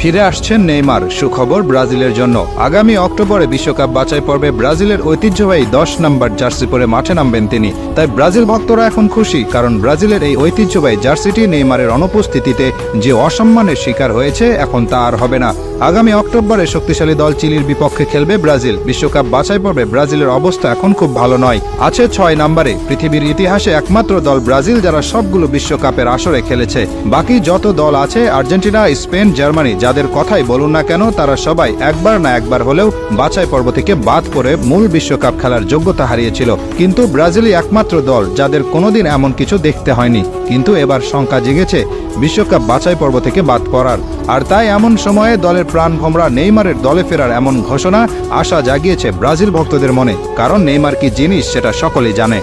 ফিরে আসছেন নেইমার। সুখবর ব্রাজিলের জন্য, আগামী অক্টোবরে বিশ্বকাপ বাছাই পর্বে ব্রাজিলের ঐতিহ্যবাহী 10 নম্বর জার্সি পরে মাঠে নামবেন তিনি। তাই ব্রাজিল ভক্তরা এখন খুশি, কারণ ব্রাজিলের এই ঐতিহ্যবাহী জার্সিটি নেইমারের অনুপস্থিতিতে যে অসম্মানের শিকার হয়েছে, এখন তা আর হবে না। আগামী অক্টোবরে শক্তিশালী দল চিলির বিপক্ষে খেলবে ব্রাজিল। বিশ্বকাপ বাছাই পর্বে ব্রাজিলের অবস্থা এখন খুব ভালো নয়, আছে 6 নম্বরে। পৃথিবীর ইতিহাসে একমাত্র দল ব্রাজিল যারা সবগুলো বিশ্বকাপের আসরে খেলেছে। বাকি যত দল আছে, আর্জেন্টিনা, স্পেন, জার্মানি, যাদের কথাই বলুন না কেন, তারা সবাই একবার না একবার হলেও বাছাই পর্ব থেকে বাদ পড়ে মূল বিশ্বকাপ খেলার যোগ্যতা হারিয়েছিল। কিন্তু ব্রাজিলই একমাত্র দল যাদের কোনোদিন এমন কিছু দেখতে হয়নি। কিন্তু এবার শঙ্কা জেগেছে বিশ্বকাপ বাছাই পর্ব থেকে বাদ পড়ার। আর তাই এমন সময়ে দলের প্রাণভোমরা নেইমারের দলে ফেরার এমন ঘোষণা আশা জাগিয়েছে ব্রাজিল ভক্তদের মনে, কারণ নেইমার কি জিনিস সেটা সকলেই জানে।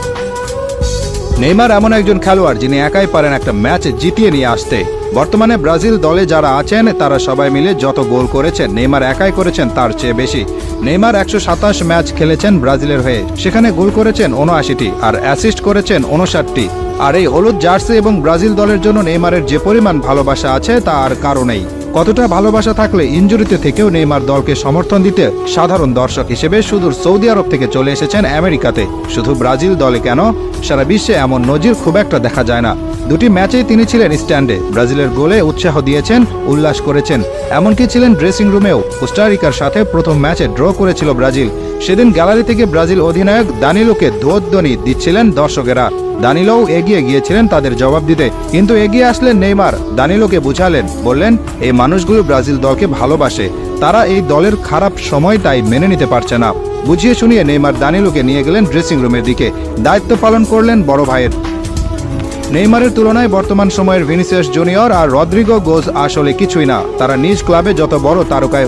নেইমার এমন একজন খেলোয়াড় যিনি একাই পারেন একটা ম্যাচ জিতিয়ে নিয়ে আসতে। বর্তমানে ব্রাজিল দলে যারা আছেন তারা সবাই মিলে যত গোল করেছেন, নেইমার একাই করেছেন তার চেয়ে বেশি। নেইমার 127 ম্যাচ খেলেছেন ব্রাজিলের হয়ে, সেখানে গোল করেছেন 79টি আর অ্যাসিস্ট করেছেন 59টি। আর এই হলুদ জার্সি এবং ব্রাজিল দলের জন্য নেইমারের যে পরিমাণ ভালোবাসা আছে তা আর কারো নেই। কতটা ভালোবাসা থাকলে ইনজুরিতে থেকেও নেইমার দলকে সমর্থন দিতে সাধারণ দর্শক হিসেবে সুদূর সৌদি আরব থেকে চলে এসেছেন আমেরিকাতে। শুধু ব্রাজিল দলে কেন, সারা বিশ্বে এমন নজির খুব একটা দেখা যায় না। 2টি ম্যাচেই তিনি ছিলেন স্ট্যান্ডে, ব্রাজিলের গোলে উৎসাহ দিয়েছেন, উল্লাস করেছেন, এমনকি ছিলেন ড্রেসিং রুমেও। কোস্টারিকার সাথে প্রথম ম্যাচে ড্র করেছিল ব্রাজিল। সেদিন গ্যালারি থেকে ব্রাজিল অধিনায়ক দানিলোকে ধ্বনি দিচ্ছিলেন দর্শকেরা। দানিলোও এগিয়ে গিয়েছিলেন তাদের জবাব দিতে, কিন্তু এগিয়ে আসলেন নেইমার, দানিলোকে বুঝালেন, বললেন এই মানুষগুলো ব্রাজিল দলকে ভালোবাসে, তারা এই দলের খারাপ সময়টাই মেনে নিতে পারছে না। বুঝিয়ে শুনিয়ে নেইমার দানিলোকে নিয়ে গেলেন ড্রেসিং রুমের দিকে, দায়িত্ব পালন করলেন বড় ভাইয়ের। নেইমারের তুলনায় বর্তমান সময়ের ভিনিসিয়াস জুনিয়র আর রদ্রিগো গোজ আসলে কিছুই না। তারা নিজ ক্লাবে যত বড় তারকায় হয়ে